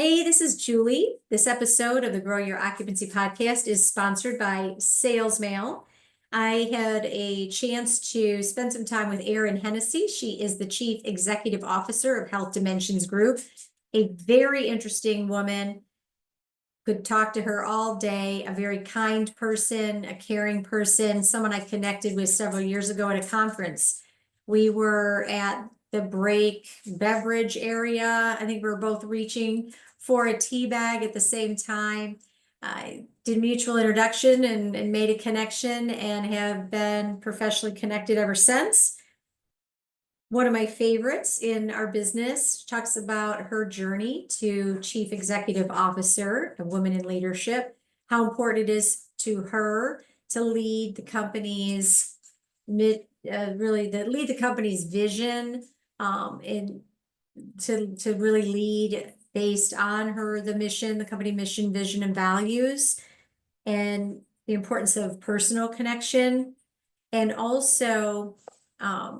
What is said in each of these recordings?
Hey, this is Julie. This episode of the Grow Your Occupancy podcast is sponsored by Sales Mail. I had a chance to spend some time with Erin Hennessey. She is the Chief Executive Officer of Health Dimensions Group, a very interesting woman. Could talk to her all day, a very kind person, a caring person, someone I connected with several years ago at a conference. We were at the break beverage area. I think we were both reaching for a tea bag at the same time. I did mutual introduction and made a connection and have been professionally connected ever since. One of my favorites in our business talks about her journey to Chief Executive Officer, a woman in leadership, how important it is to her to lead the company's lead the company's vision, and to really lead based on the mission, the company mission, vision, and values, and the importance of personal connection, and also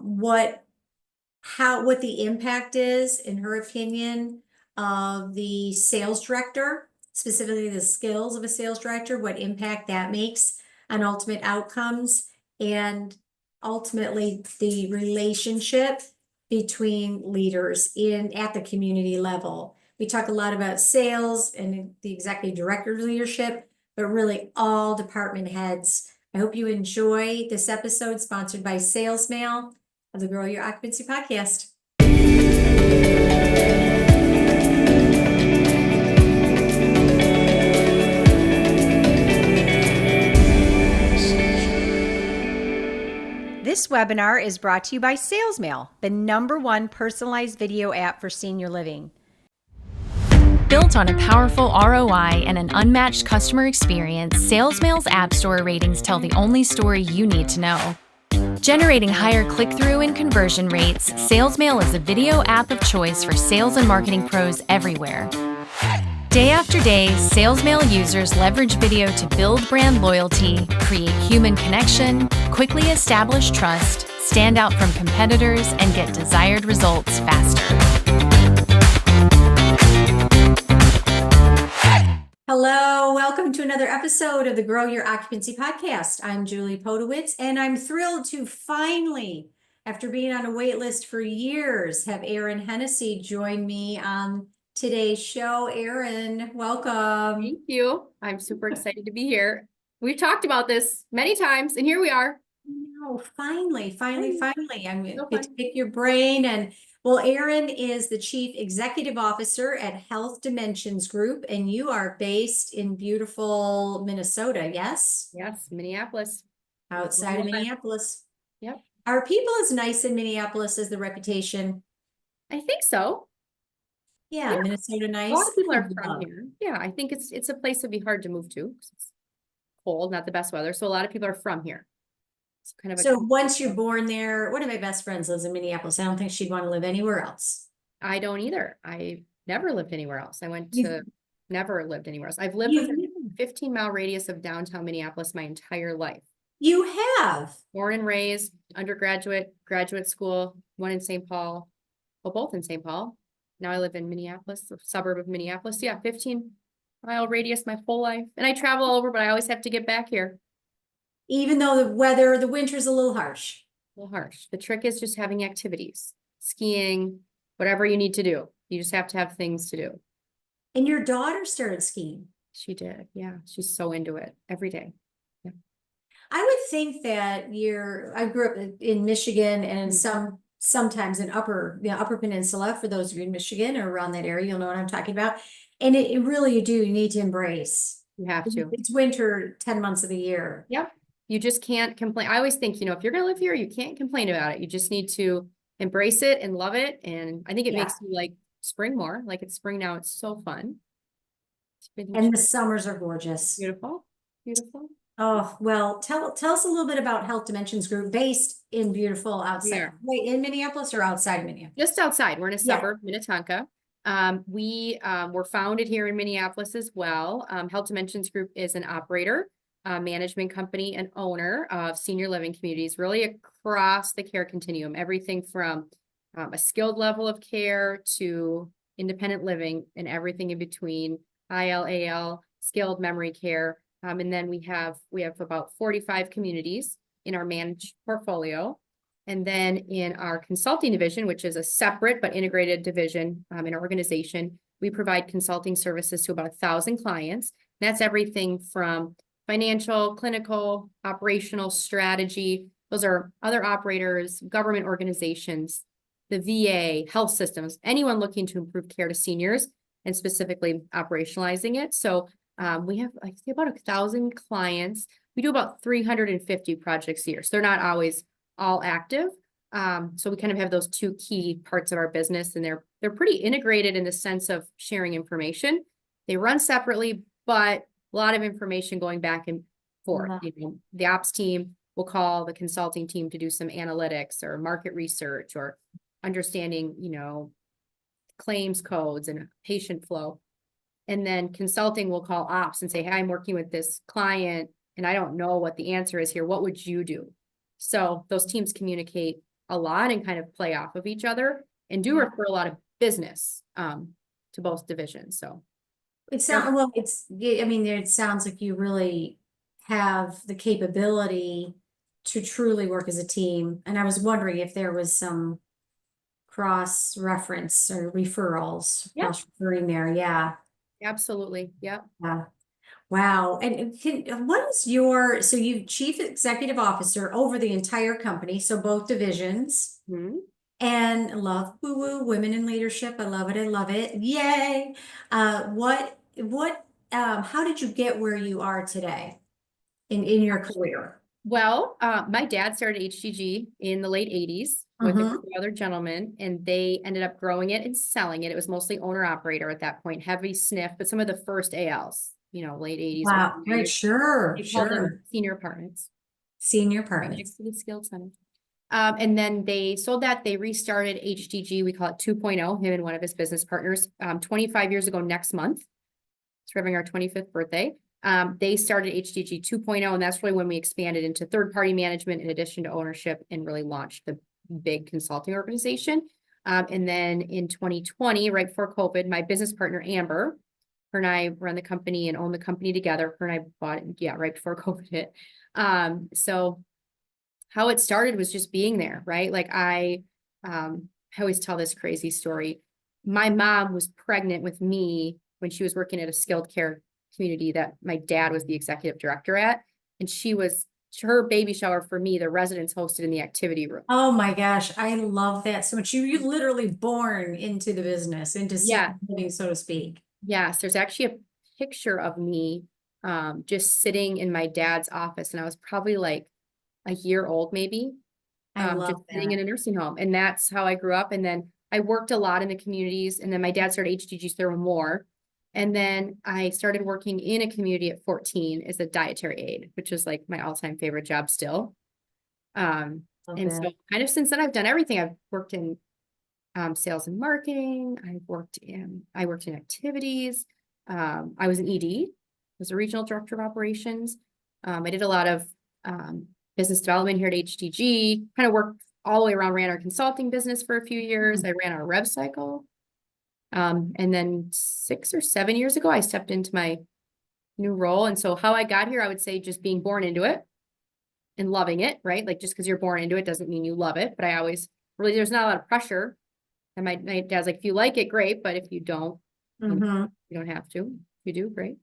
what the impact is, in her opinion, of the sales director, specifically the skills of a sales director, what impact that makes on ultimate outcomes, and ultimately the relationship between leaders at the community level. We talk a lot about sales and the executive director leadership, but really all department heads. I hope you enjoy this episode sponsored by Sales Mail of the Grow Your Occupancy podcast. This webinar is brought to you by Sales Mail, the #1 personalized video app for senior living. Built on a powerful ROI and an unmatched customer experience, Sales Mail's App Store ratings tell the only story you need to know. Generating higher click-through and conversion rates, Sales Mail is a video app of choice for sales and marketing pros everywhere. Day after day, Sales Mail users leverage video to build brand loyalty, create human connection, quickly establish trust, stand out from competitors, and get desired results faster. Hello, welcome to another episode of the Grow Your Occupancy podcast. I'm Julie Podewitz, and I'm thrilled to finally, after being on a wait list for years, have Erin Hennessey join me on today's show. Erin, welcome. Thank you. I'm super excited to be here. We've talked about this many times, and here we are. No, finally. I'm going So to get to fun. pick your brain. And well, Erin is the Chief Executive Officer at Health Dimensions Group, and you are based in beautiful Minnesota, yes? Yes, Minneapolis. Outside of Minneapolis. Yep. Are people as nice in Minneapolis as the reputation? I think so. Yeah, Yeah. Minnesota nice. A lot of people are Love. from here. Yeah, I think it's a place that'd be hard to move to 'cause it's cold, not the best weather. So a lot of people are from here. It's kind of So once you're born there, one of my best friends lives in Minneapolis. I don't think she'd want to live anywhere else. I don't either. I never lived anywhere else. Never lived anywhere else. I've lived You- within a 15-mile radius of downtown Minneapolis my entire life. You have. Born and raised, undergraduate, graduate school, one in St. Paul, well, both in St. Paul. Now I live in Minneapolis, a suburb of Minneapolis. Yeah, 15-mile radius my whole life. And I travel all over, but I always have to get back here. Even though the winter's a little harsh. A little harsh. The trick is just having activities, skiing, whatever you need to do. You just have to have things to do. And your daughter started skiing. She did. Yeah. She's so into it every day. Yeah. I would think that I grew up in Michigan, and sometimes in Upper Peninsula, for those of you in Michigan or around that area, you'll know what I'm talking about. And it really, you need to embrace. You have to. It's winter 10 months of the year. Yep. You just can't complain. I always think, if you're going to live here, you can't complain about it. You just need to embrace it and love it. And I think it makes you like spring more. Like it's spring now. It's so fun. And the summers are gorgeous. Beautiful. Beautiful. Oh, well, tell us a little bit about Health Dimensions Group, based in beautiful outside. Wait, in Minneapolis or outside Minneapolis? Just outside. We're in a suburb, Minnetonka. We were founded here in Minneapolis as well. Health Dimensions Group is an operator, management company, and owner of senior living communities, really across the care continuum, everything from a skilled level of care to independent living, and everything in between, IL, skilled memory care. And then we have about 45 communities in our managed portfolio. And then in our consulting division, which is a separate but integrated division in our organization, we provide consulting services to about 1,000 clients. That's everything from financial, clinical, operational, strategy. Those are other operators, government organizations, the VA, health systems, anyone looking to improve care to seniors and specifically operationalizing it. So we have, I think, about 1,000 clients. We do about 350 projects a year. So they're not always all active. So we kind of have those two key parts of our business, and they're pretty integrated in the sense of sharing information. They run separately, but a lot of information going back and forth. You know, the ops team will call the consulting team to do some analytics or market research or understanding, you know, claims codes and patient flow. And then consulting will call ops and say, hey, I'm working with this client and I don't know what the answer is here. What would you do? So those teams communicate a lot and kind of play off of each other and do refer a lot of business to both divisions. So it sounds, well, I mean, it sounds like you really have the capability to truly work as a team. And I was wondering if there was some cross reference or referrals, cross referring there. Yeah. Absolutely. Yep. Yeah. Wow. And what is so you chief executive officer over the entire company, so both divisions, and love woo women in leadership. I love it. I love it. Yay. How did you get where you are today in your career? Well, my dad started HGG in the late 80s with a couple other gentlemen, and they ended up growing it and selling it. It was mostly owner operator at that point, heavy sniff, but some of the first ALs, you know, late 80s. Wow, great. Sure. They called them senior apartments. Senior Right apartments. next to the skilled center. And then they sold that. They restarted HGG. We call it 2.0, him and one of his business partners, 25 years ago next month. So we're having our 25th birthday. They started HGG 2.0, and that's really when we expanded into third-party management in addition to ownership and really launched the big consulting organization. And then in 2020, right before COVID, my business partner, Amber, her and I run the company and own the company together. Her and I bought it, right before COVID hit. So how it started was just being there, right? Like I always tell this crazy story. My mom was pregnant with me when she was working at a skilled care community that my dad was the executive director at. And her baby shower for me, the residents hosted in the activity room. Oh my gosh, I love that so much. You literally born into the business, into living, so to speak. Yes, there's actually a picture of me just sitting in my dad's office, and I was probably like a year old, maybe. I love just sitting in a nursing home, and that's how I grew up. And then I worked a lot in the communities, and then my dad started HGG, so there were more. And then I started working in a community at 14 as a dietary aide, which is like my all-time favorite job still. And so kind of since then I've done everything. I've worked in sales and marketing. I worked in activities. I was an ED, was a regional director of operations. I did a lot of business development here at HGG, kind of worked all the way around, ran our consulting business for a few years. I ran our rev cycle. And then 6 or 7 years ago, I stepped into my new role. And so how I got here, I would say just being born into it and loving it, right? Like just because you're born into it doesn't mean you love it. But I always there's not a lot of pressure. And my dad's like, if you like it, great. But if you don't, you don't have to. If you do, great.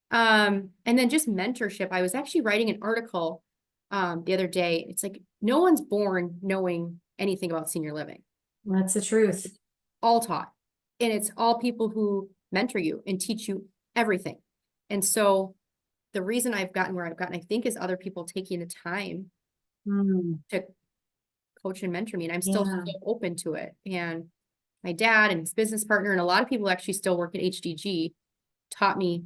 And then just mentorship. I was actually writing an article the other day. It's like, no one's born knowing anything about senior living. That's the truth. It's all taught. And it's all people who mentor you and teach you everything. And so the reason I've gotten where I've gotten, I think, is other people taking the time to coach and mentor me. And I'm still so open to it. And my dad and his business partner and a lot of people actually still work at HGG taught me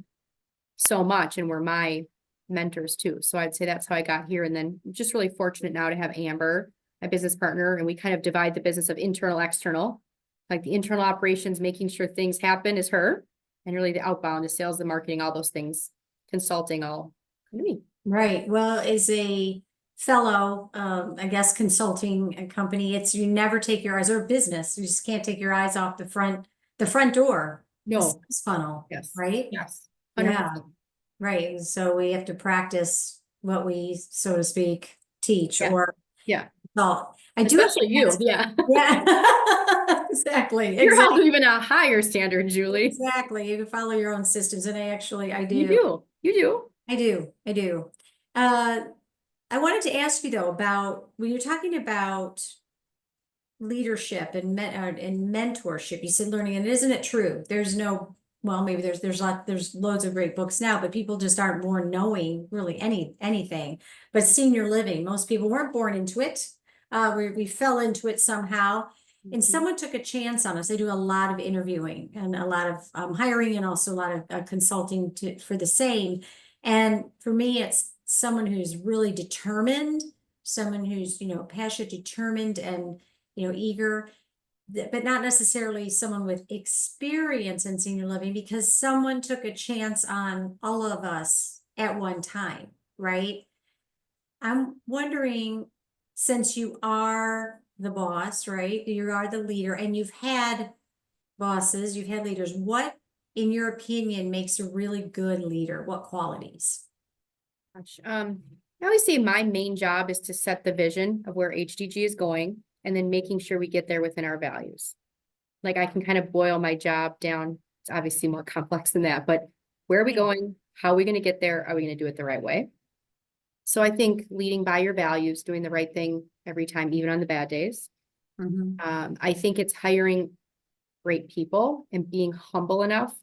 so much and were my mentors too. So I'd say that's how I got here. And then I'm just really fortunate now to have Amber, my business partner, and we kind of divide the business of internal, external. Like the internal operations, making sure things happen is her, and really the outbound, the sales, the marketing, all those things, consulting, all to me. Right. Well, as a fellow, I guess, consulting company, you never take your eyes, or business, you just can't take your eyes off the the front door, the No, sales funnel, yes, right? yes. Yeah. 100%. Right, and so we have to practice what we, so to speak, teach Yeah. or Yeah, thought. I do have to especially you, ask, yeah. yeah, exactly, You're exactly, held even a higher standard, Julie. exactly. You can follow your own systems, and I You do, do, you do. I do. I wanted to ask you though about when you're talking about leadership and mentorship. You said learning, and isn't it true? There's no, well, maybe there's loads of great books now, but people just aren't more knowing really anything. But senior living, most people weren't born into it. We fell into it somehow. And Mhm. someone took a chance on us. They do a lot of interviewing and a lot of hiring and also a lot of consulting for the same. And for me, it's someone who's really determined, someone who's, passionate, determined, and eager, but not necessarily someone with experience in senior living, because someone took a chance on all of us at one time, right? I'm wondering, since you are the boss, right? You are the leader, and you've had bosses, you've had leaders. What, in your opinion, makes a really good leader? What qualities? Gosh, I always say my main job is to set the vision of where HDG is going and then making sure we get there within our values. Like I can kind of boil my job down. It's obviously more complex than that, but where are we Yeah. going? How are we going to get there? Are we going to do it the right way? So I think leading by your values, doing the right thing every time, even on the bad days. I think it's hiring great people and being humble enough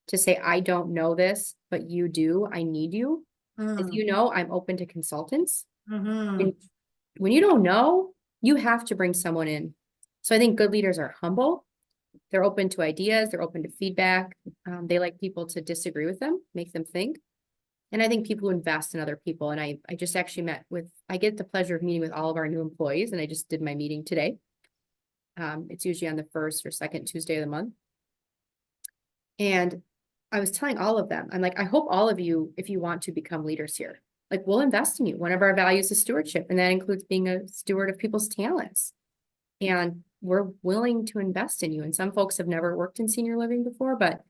to say, I don't know this, but you do. I need you. As Mm. you know, I'm open to consultants. Mhm. And when you don't know, you have to bring someone in. So I think good leaders are humble. They're open to ideas. They're open to feedback. They like people to disagree with them, make them think. And I think people who invest in other people. And I just actually I get the pleasure of meeting with all of our new employees. And I just did my meeting today. It's usually on the first or second Tuesday of the month. And I was telling all of them, I'm like, I hope all of you, if you want to become leaders here, like we'll invest in you. One of our values is stewardship, and that includes being a steward of people's talents. And we're willing to invest in you. And some folks have never worked in senior living before, but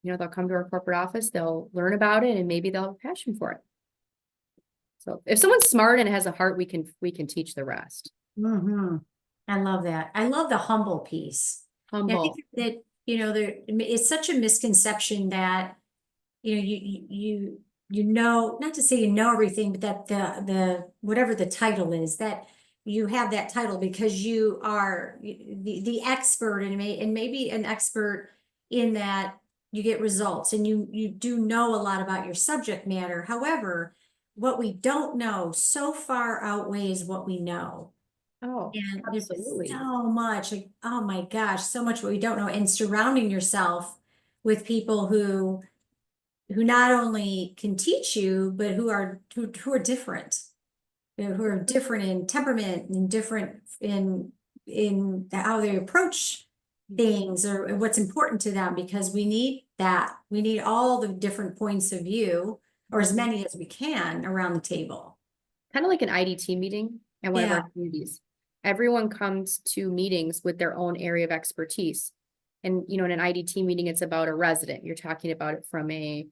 they'll come to our corporate office, they'll learn about it, and maybe they'll have a passion for it. So if someone's smart and has a heart, we can teach the rest. Mm-hmm. I love that. I love the humble piece. I think Humble. that, it's such a misconception that, not to say you know everything, but that the whatever the title is, that you have that title because you are the expert, and maybe an expert in that you get results and you do know a lot about your subject matter. However, what we don't know so far outweighs what we know. Oh, And there's absolutely. so much, like, oh my gosh, so much what we don't know. And surrounding yourself with people who not only can teach you, but who are different, who are different in temperament and different in how they approach things or what's important to them, because we need that. We need all the different points of view, or as many as we can, around the table. Kind of like an IDT meeting at one of Yeah. our communities. Everyone comes to meetings with their own area of expertise. And, in an IDT meeting, it's about a resident. You're talking about it from a,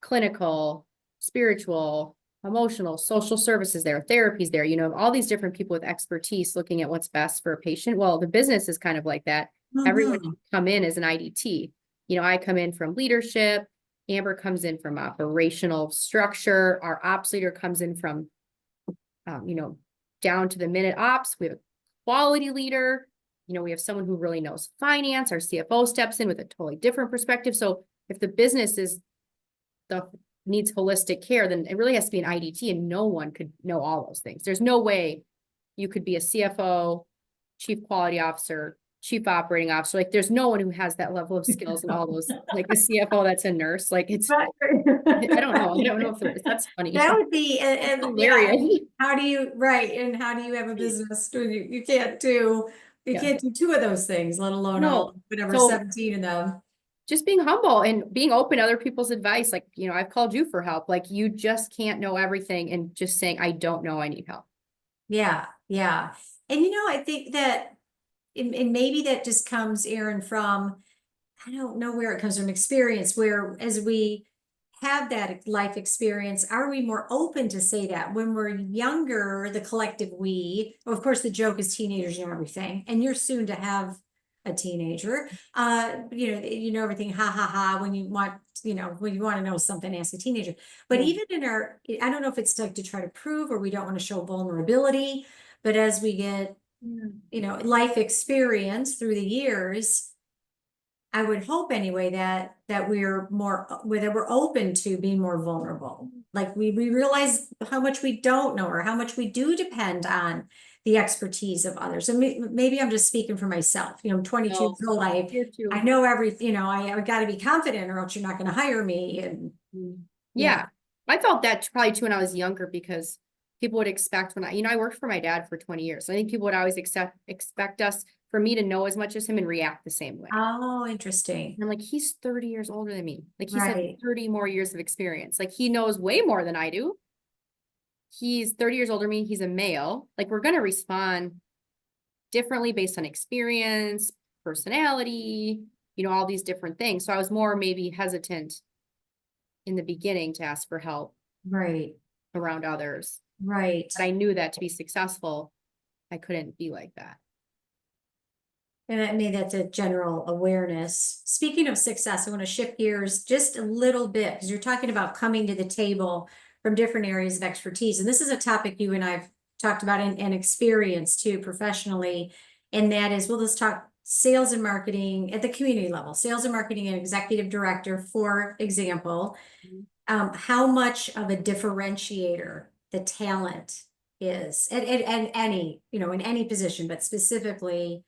clinical, spiritual, emotional, social services there, therapies there, all these different people with expertise looking at what's best for a patient. Well, the business is kind of like that. Everyone Mhm. can come in as an IDT. I come in from leadership. Amber comes in from operational structure. Our ops leader comes in from, down to the minute ops. We have a quality leader. We have someone who really knows finance. Our CFO steps in with a totally different perspective. So if the business needs holistic care, then it really has to be an IDT, and no one could know all those things. There's no way you could be a CFO, chief quality officer, chief operating officer. Like there's no one who has that level of skills and all those, like a CFO that's a nurse. Like it's, I don't know. I don't know if that's funny. That would be, and yeah, Hilarious. how do you, right, and how do you have a business? You can't do, you Yeah. can't do two of those things, let alone all, No. whatever, So 17 of them. just being humble and being open to other people's advice. Like, I've called you for help. Like you just can't know everything, and just saying, I don't know, I need help. Yeah, yeah. And I think that, and maybe that just comes, Erin, from I don't know where it comes from, experience, where as we have that life experience, are we more open to say that when we're younger, the collective we, of course, the joke is teenagers know everything, and you're soon to have a teenager. You know everything, ha ha ha, when you want, when you want to know something, ask a teenager. But Yeah. even in our, I don't know if it's like to try to prove or we don't want to show vulnerability, but as we get, life experience through the years, I would hope anyway that we're more, that we're open to being more vulnerable. Like we realize how much we don't know or how much we do depend on the expertise of others. And maybe I'm just speaking for myself. I'm 22 No, years old. here too. I know everything, I got to be confident or else you're not going to hire me. And Yeah, I felt that probably too when I was younger because people would expect when I worked for my dad for 20 years. So I think people would always expect us for me to know as much as him and react the same way. Oh, interesting. And I'm like, he's 30 years older than me. Like he's had Right. 30 more years of experience. Like he knows way more than I do. He's 30 years older than me. He's a male. Like we're going to respond differently based on experience, personality, all these different things. So I was more maybe hesitant in the beginning to ask for help Right. around others. Right. But I knew that to be successful, I couldn't be like that. And I mean, that's a general awareness. Speaking of success, I want to shift gears just a little bit because you're talking about coming to the table from different areas of expertise. And this is a topic you and I've talked about and experienced too professionally. And that is, let's talk sales and marketing at the community level, sales and marketing and executive director, for example. How much of a differentiator the talent is at any, in any position, but specifically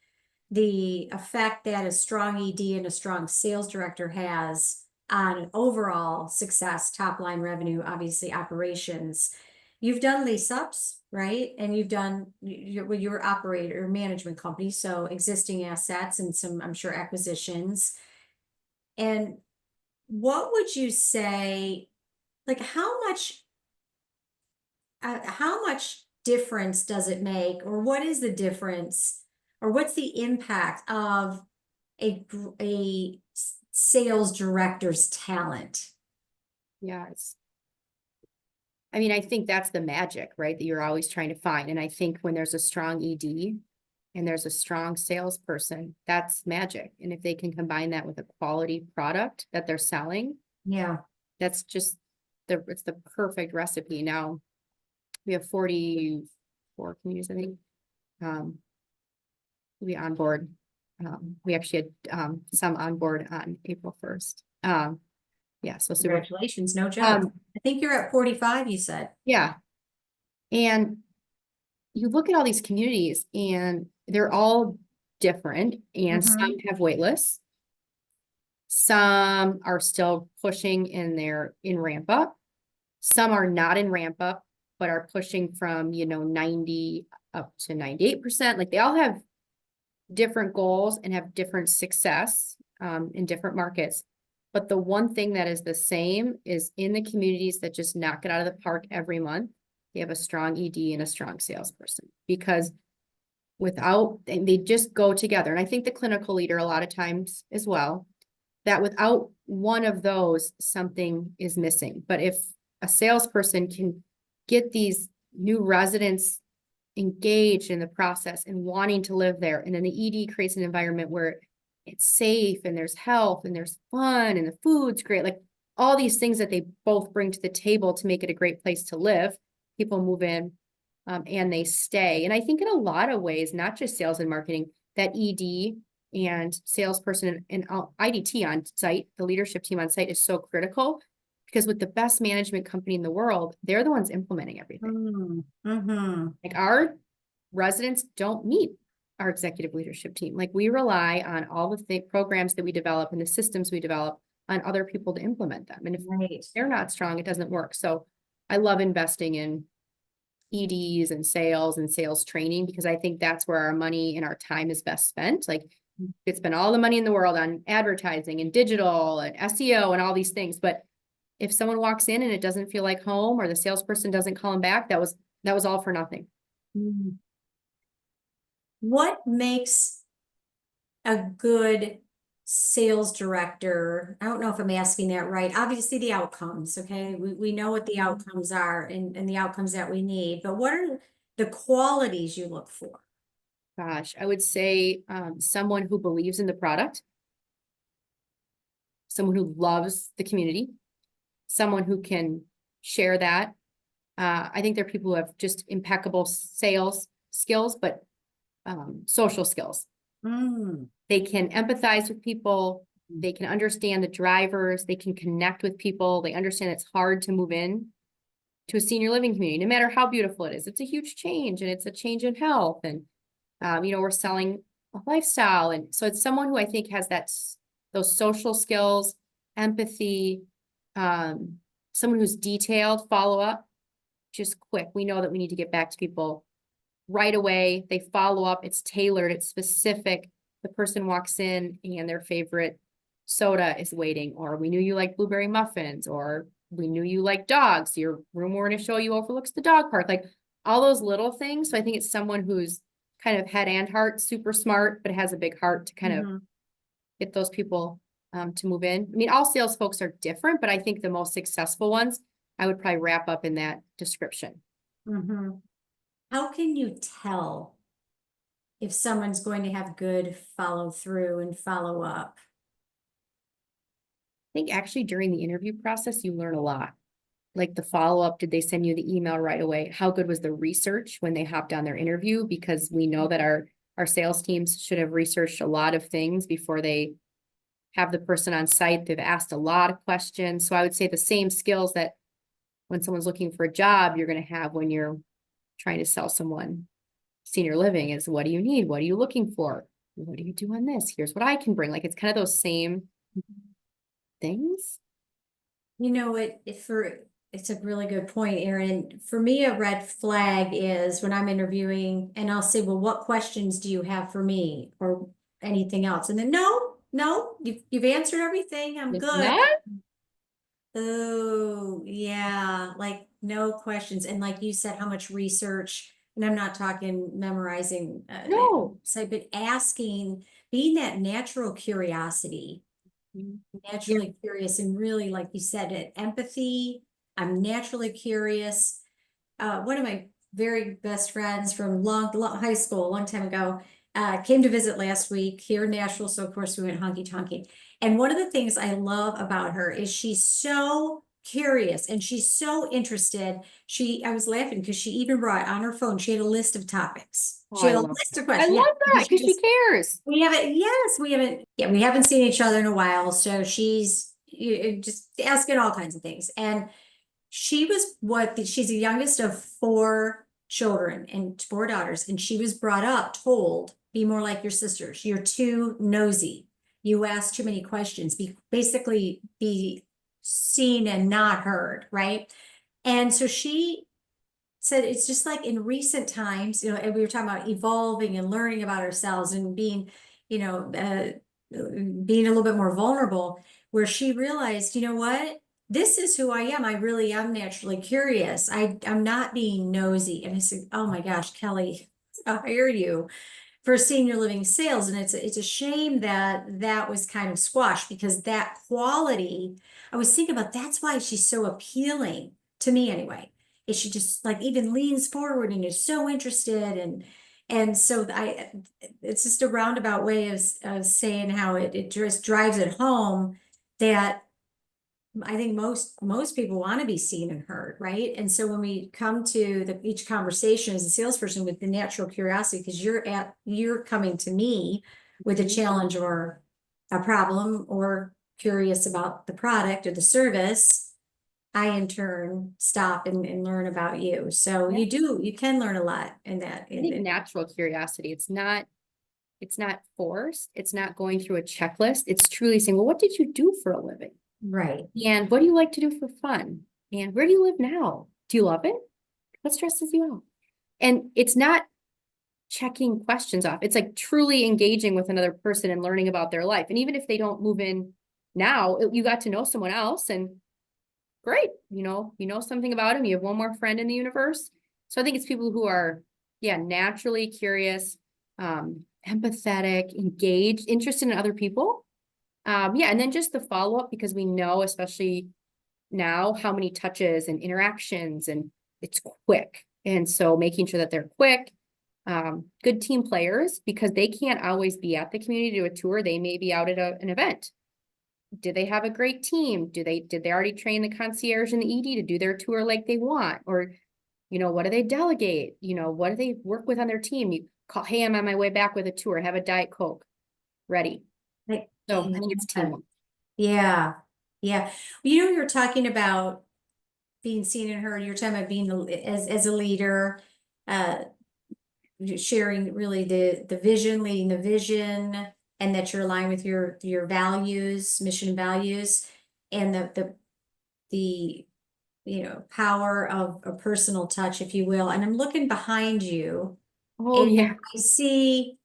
the effect that a strong ED and a strong sales director has on overall success, top line revenue, obviously operations. You've done lease ups, right? And you've done your operator management company, so existing assets and some, I'm sure, acquisitions. And what would you say, like how much difference does it make, or what is the difference, or what's the impact of a sales director's talent? Yeah, I think that's the magic, right? That you're always trying to find. And I think when there's a strong ED and there's a strong salesperson, that's magic. And if they can combine that with a quality product that they're selling, that's just it's the perfect recipe. Now we have 44 communities, I think. We onboard. We actually had some on board on April 1st. Yeah, so super. Congratulations, no joke. I think you're at 45, you said. Yeah. And you look at all these communities and they're all different and some have wait lists. Some are still pushing in ramp up. Some are not in ramp up, but are pushing from, 90 up to 98%. Like they all have different goals and have different success in different markets. But the one thing that is the same is in the communities that just knock it out of the park every month, they have a strong ED and a strong salesperson, because they just go together. And I think the clinical leader a lot of times as well, that without one of those, something is missing. But if a salesperson can get these new residents engaged in the process and wanting to live there, and then the ED creates an environment where it's safe and there's health and there's fun and the food's great, like all these things that they both bring to the table to make it a great place to live, people move in and they stay. And I think in a lot of ways, not just sales and marketing, that ED and salesperson and IDT on site, the leadership team on site, is so critical, because with the best management company in the world, they're the ones implementing everything. Like our residents don't meet our executive leadership team. Like we rely on all the programs that we develop and the systems we develop on other people to implement them. And if they're not strong, it doesn't work. So I love investing in EDs and sales training, because I think that's where our money and our time is best spent. Like it's spent all the money in the world on advertising and digital and SEO and all these things. But if someone walks in and it doesn't feel like home, or the salesperson doesn't call them back, that was all for nothing. What makes a good sales director, I don't know if I'm asking that right. Obviously the outcomes, okay? We know what the outcomes are and the outcomes that we need, but what are the qualities you look for? Gosh, I would say someone who believes in the product, someone who loves the community, someone who can share that. I think there are people who have just impeccable sales skills, but social skills. Mm, They can empathize with people. They can understand the drivers. They can connect with people. They understand it's hard to move in to a senior living community, no matter how beautiful it is. It's a huge change, and it's a change in health. And, we're selling a lifestyle. And so it's someone who I think has those social skills, empathy, someone who's detailed, follow up, just quick. We know that we need to get back to people right away. They follow up. It's tailored. It's specific. The person walks in and their favorite soda is waiting, or we knew you like blueberry muffins, or we knew you like dogs. Your room we're going to show you overlooks the dog park, like all those little things. So I think it's someone who's kind of head and heart, super smart, but has a big heart to kind of get those people to move in. I mean, all sales folks are different, but I think the most successful ones, I would probably wrap up in that description. How can you tell if someone's going to have good follow through and follow up? I think actually during the interview process, you learn a lot. Like the follow-up, did they send you the email right away? How good was the research when they hopped on their interview? Because we know that our sales teams should have researched a lot of things before they have the person on site. They've asked a lot of questions. So I would say the same skills that when someone's looking for a job, you're going to have when you're trying to sell someone senior living is, what do you need? What are you looking for? What do you do on this? Here's what I can bring. Like, it's kind of those same things. You know, it's a really good point, Erin. For me, a red flag is when I'm interviewing and I'll say, well, what questions do you have for me or anything else? And then, no, you've answered everything. I'm It's good. not. Oh, yeah, like no questions. And like you said, how much research, and I'm not talking memorizing, No. but asking, being that natural curiosity, naturally curious, and really, like you said, it empathy. I'm naturally curious. One of my very best friends from long high school, a long time ago, came to visit last week here in Nashville. So of course we went honky tonky. And one of the things I love about her is she's so curious and she's so interested. I was laughing because she even brought on her phone, she had a list of topics. Oh, She had I a love list of I questions. love Yeah, that because she cares. we haven't seen each other in a while. So she's just asking all kinds of things. And she's the youngest of four children and four daughters. And she was brought up, told, be more like your sisters. You're too nosy. You ask too many questions. Basically be seen and not heard, right? And so she said it's just like in recent times, and we were talking about evolving and learning about ourselves and being, being a little bit more vulnerable, where she realized, you know what? This is who I am. I really am naturally curious. I'm not being nosy. And I said, oh my gosh, Kelly, I hire you for senior living sales. And it's a shame that was kind of squashed, because that quality, I was thinking about, that's why she's so appealing to me anyway. Is she just like even leans forward and is so interested, and so it's just a roundabout way of saying how it just drives it home that I think most people want to be seen and heard, right? And so when we come to each conversation as a salesperson with the natural curiosity, because you're coming to me with a challenge or a problem or curious about the product or the service, I in turn stop and learn about you. So you can learn a lot in that. I think natural curiosity. It's not forced. It's not going through a checklist. It's truly saying, well, what did you do for a living? Right. And what do you like to do for fun? And where do you live now? Do you love it? What stresses you out? And it's not checking questions off. It's like truly engaging with another person and learning about their life. And even if they don't move in now, you got to know someone else, and great, you know something about them. You have one more friend in the universe. So I think it's people who are, naturally curious, empathetic, engaged, interested in other people. Yeah, and then just the follow-up, because we know, especially now, how many touches and interactions, and it's quick. And so making sure that they're quick, good team players, because they can't always be at the community to do a tour. They may be out at an event. Did they have a great team? Did they already train the concierge and the ED to do their tour like they want? Or, what do they delegate? What do they work with on their team? You call, hey, I'm on my way back with a tour, have a Diet Coke ready. Like, So I think it's teamwork. yeah, yeah. You're talking about being seen and heard. You're talking about being as a leader, uh, sharing really the vision, leading the vision, and that you're aligned with your values, mission values, and the power of a personal touch, if you will. And I'm looking behind you, Oh, and yeah. I see.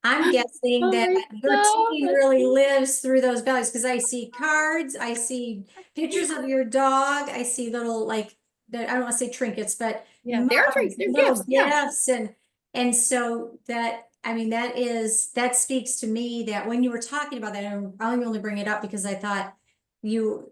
I'm guessing Oh that my your team God. really lives through those values, because I see cards, I see pictures of your dog, I see little, like, that, I don't want to say trinkets, but Yeah, they're mugs, they're little gifts. Yeah. gifts, and so that, I mean, that speaks to me that when you were talking about that, and I only bring it up because I thought you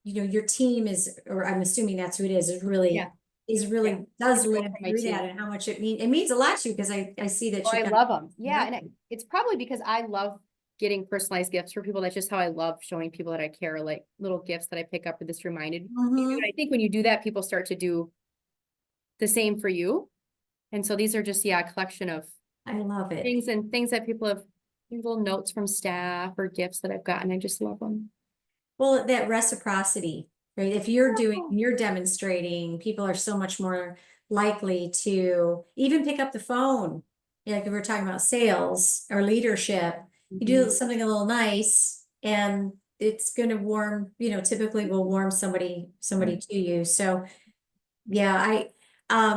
your team is, or I'm assuming that's who it is really Yeah. does Integral live for my through team. that, and how much it means a lot to you, because I see that Oh, you've I got. love them. Yeah. And it's probably because I love getting personalized gifts for people. That's just how I love showing people that I care, like little gifts that I pick up, and this reminded me. And I think when you do that, people start to do the same for you. And so these are just, a collection of I love it. things that people have, little notes from staff or gifts that I've gotten. I just love them. Well, that reciprocity, right? If you're demonstrating, people are so much more likely to even pick up the phone. Like if we're talking about sales or leadership, you do something a little nice, and it's going to warm, typically will warm somebody to you. So yeah, I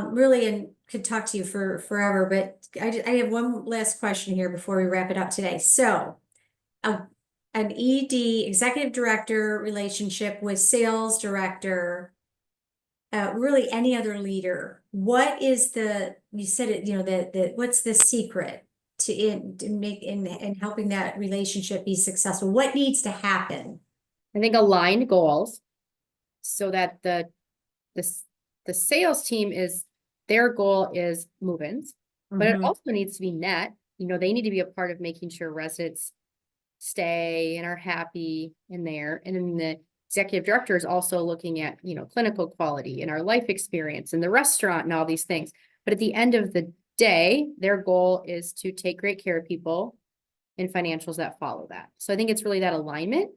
really, and could talk to you for forever, but I have one last question here before we wrap it up today. So a, an ED, executive director relationship with sales director, really any other leader, what is you said it, what's the secret in helping that relationship be successful? What needs to happen? I think aligned goals, so that the sales team their goal is move-ins, but it Mhm. also needs to be net. They need to be a part of making sure residents stay and are happy in there. And then the executive director is also looking at, clinical quality and our life experience and the restaurant and all these things. But at the end of the day, their goal is to take great care of people and financials that follow that. So I think it's really that alignment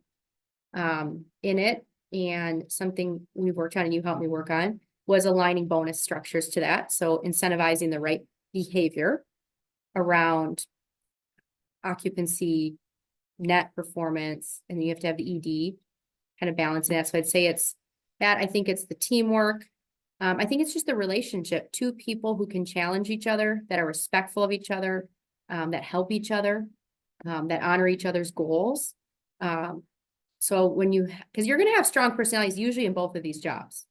in it. And something we worked on, and you helped me work on, was aligning bonus structures to that. So incentivizing the right behavior around occupancy, net performance, and you have to have the ED kind of balancing that. So I'd say it's that. I think it's the teamwork. I think it's just the relationship, two people who can challenge each other, that are respectful of each other, that help each other, that honor each other's goals. So because you're going to have strong personalities usually in both of these jobs,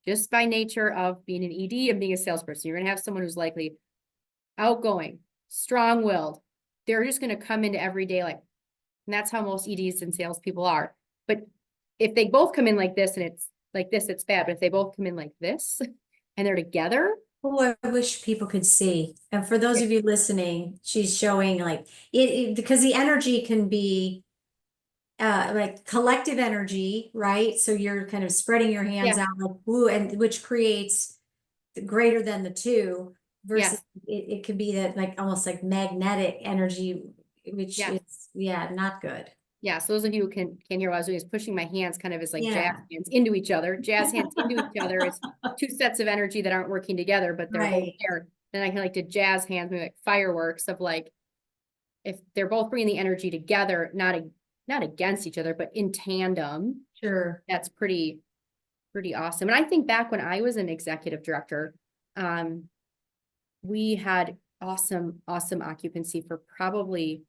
just by nature of being an ED and being a salesperson. You're going to have someone who's likely outgoing, strong-willed. They're just going to come into every day like, and that's how most EDs and salespeople are. But if they both come in like this and it's like this, it's bad. But if they both come in like this and they're together. Oh, I wish people could see. And for those of you listening, she's showing like because the energy can be like collective energy, right? So you're kind of spreading your hands out like woo, and which creates greater than the two, versus it could be that like almost like magnetic energy, which is not good. Yeah, so those of you who can hear what I was doing is pushing my hands kind of as like Yeah. jazz hands into each other. Jazz hands into each other is two sets of energy that aren't working together, but they're both there. Then I can like to jazz hands, maybe like fireworks of like, if they're both bringing the energy together, not against each other, but in tandem. Sure. That's pretty awesome. And I think back when I was an executive director, we had awesome occupancy for probably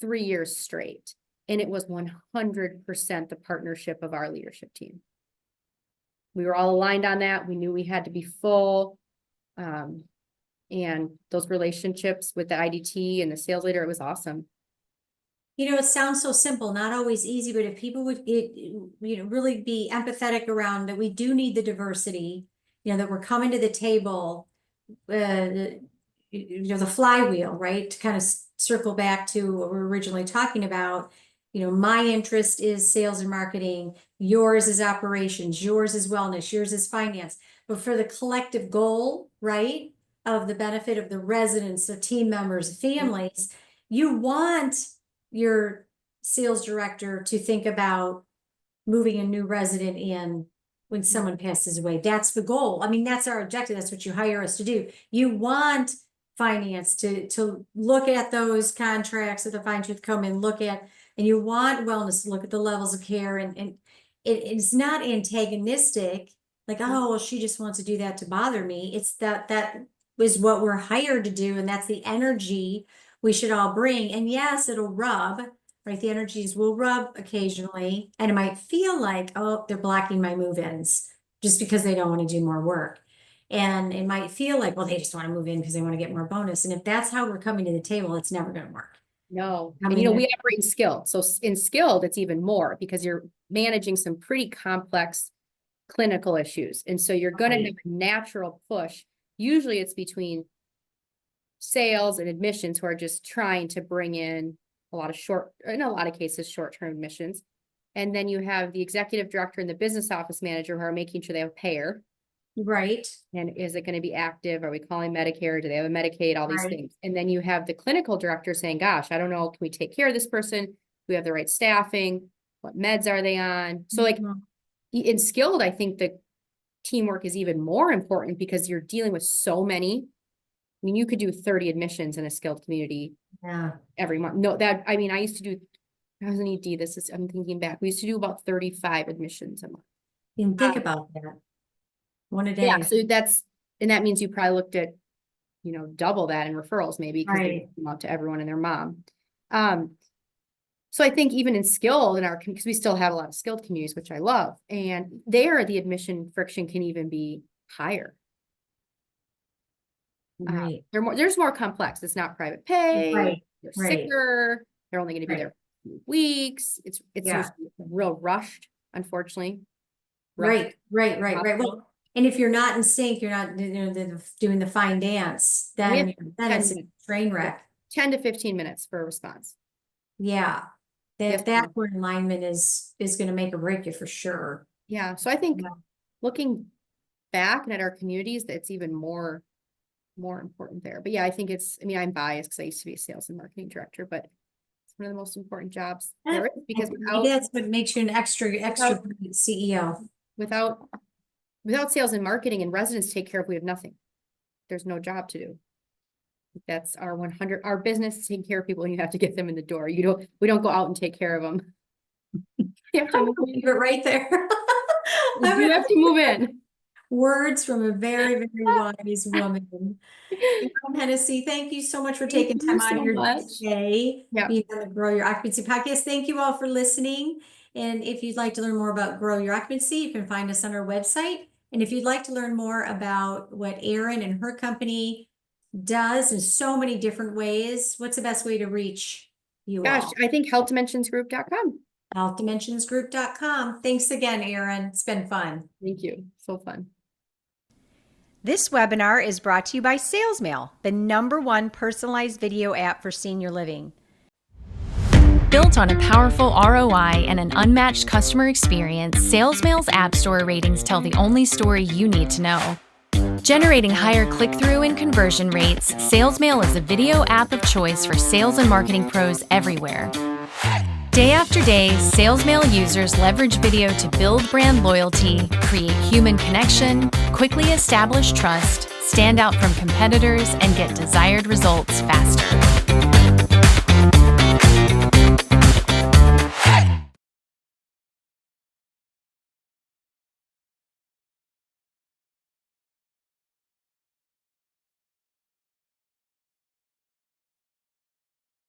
3 years straight. And it was 100% the partnership of our leadership team. We were all aligned on that. We knew we had to be full. And those relationships with the IDT and the sales leader, it was awesome. It sounds so simple, not always easy, but if people would really be empathetic around that we do need the diversity, that we're coming to the table, the flywheel, right? To kind of circle back to what we were originally talking about. My interest is sales and marketing, yours is operations, yours is wellness, yours is finance. But for the collective goal, right, of the benefit of the residents, the team members, families, you want your sales director to think about moving a new resident in when someone passes away. That's the goal. I mean, that's our objective. That's what you hire us to do. You want finance to look at those contracts that the fine tooth comb and look at, and you want wellness to look at the levels of care, and it's not antagonistic, like, oh, well, she just wants to do that to bother me. It's that is what we're hired to do, and that's the energy we should all bring. And yes, it'll rub, right? The energies will rub occasionally, and it might feel like, oh, they're blocking my move-ins just because they don't want to do more work. And it might feel like, well, they just want to move in because they want to get more bonus. And if that's how we're coming to the table, it's never going to work. No, I and mean, we operate in skilled. So in skilled, it's even more because you're managing some pretty complex clinical issues. And so you're going to have a natural push. Usually it's between sales and admissions who are just trying to bring in in a lot of cases, short-term admissions. And then you have the executive director and the business office manager who are making sure they have a payer. right. And is it going to be active? Are we calling Medicare? Do they have a Medicaid? All these Right. things. And then you have the clinical director saying, gosh, I don't know. Can we take care of this person? Do we have the right staffing? What meds are they on? So like Mhm. in skilled, I think the teamwork is even more important because you're dealing with so many. I mean, you could do 30 admissions in a skilled community Yeah. every month. No, I used to do, I was an ED, I'm thinking back. We used to do about 35 admissions a month. You can think about that. One a day. Yeah, so that means you probably looked at, double that in referrals maybe because they come out to everyone and their mom. So I think even in skilled because we still have a lot of skilled communities, which I love, and there the admission friction can even be higher. Right. There's more complex. It's not private pay. Right. They're Right. sicker. They're only going to be Right. there for a few weeks. It's Yeah. usually real rushed, unfortunately. Right. Well, Hospital. and if you're not in sync, you're not, doing the fine dance, then have it's a 10 train wreck. 10 to 15 minutes for a response. Yeah. Yes, That word alignment is going to make or break you for sure. Yeah. So I think Yeah. looking back and at our communities, that's even more important there. But yeah, I think I'm biased because I used to be a sales and marketing director, but it's one of the most important jobs there is because Maybe that's what makes you an extra great CEO. without sales and marketing and residents take care of, we have nothing. There's no job to do. That's our business is taking care of people and you have to get them in the door. We don't go out and take care of them. You have to move Leave it right there. You have to move in. Words from a very, very wise woman. Hennessey, thank you so much for taking Thank you time out of so your much. day. Yeah. Being on the Grow Your Occupancy podcast. Thank you all for listening. And if you'd like to learn more about Grow Your Occupancy, you can find us on our website. And if you'd like to learn more about what Erin and her company does in so many different ways, what's the best way to reach you Gosh, all? I think healthdimensionsgroup.com. Healthdimensionsgroup.com. Thanks again, Erin. It's been fun. Thank you. So fun. This webinar is brought to you by SalesMail, the #1 personalized video app for senior living. Built on a powerful ROI and an unmatched customer experience, SalesMail's App Store ratings tell the only story you need to know. Generating higher click-through and conversion rates, SalesMail is a video app of choice for sales and marketing pros everywhere. Day after day, SalesMail users leverage video to build brand loyalty, create human connection, quickly establish trust, stand out from competitors, and get desired results faster.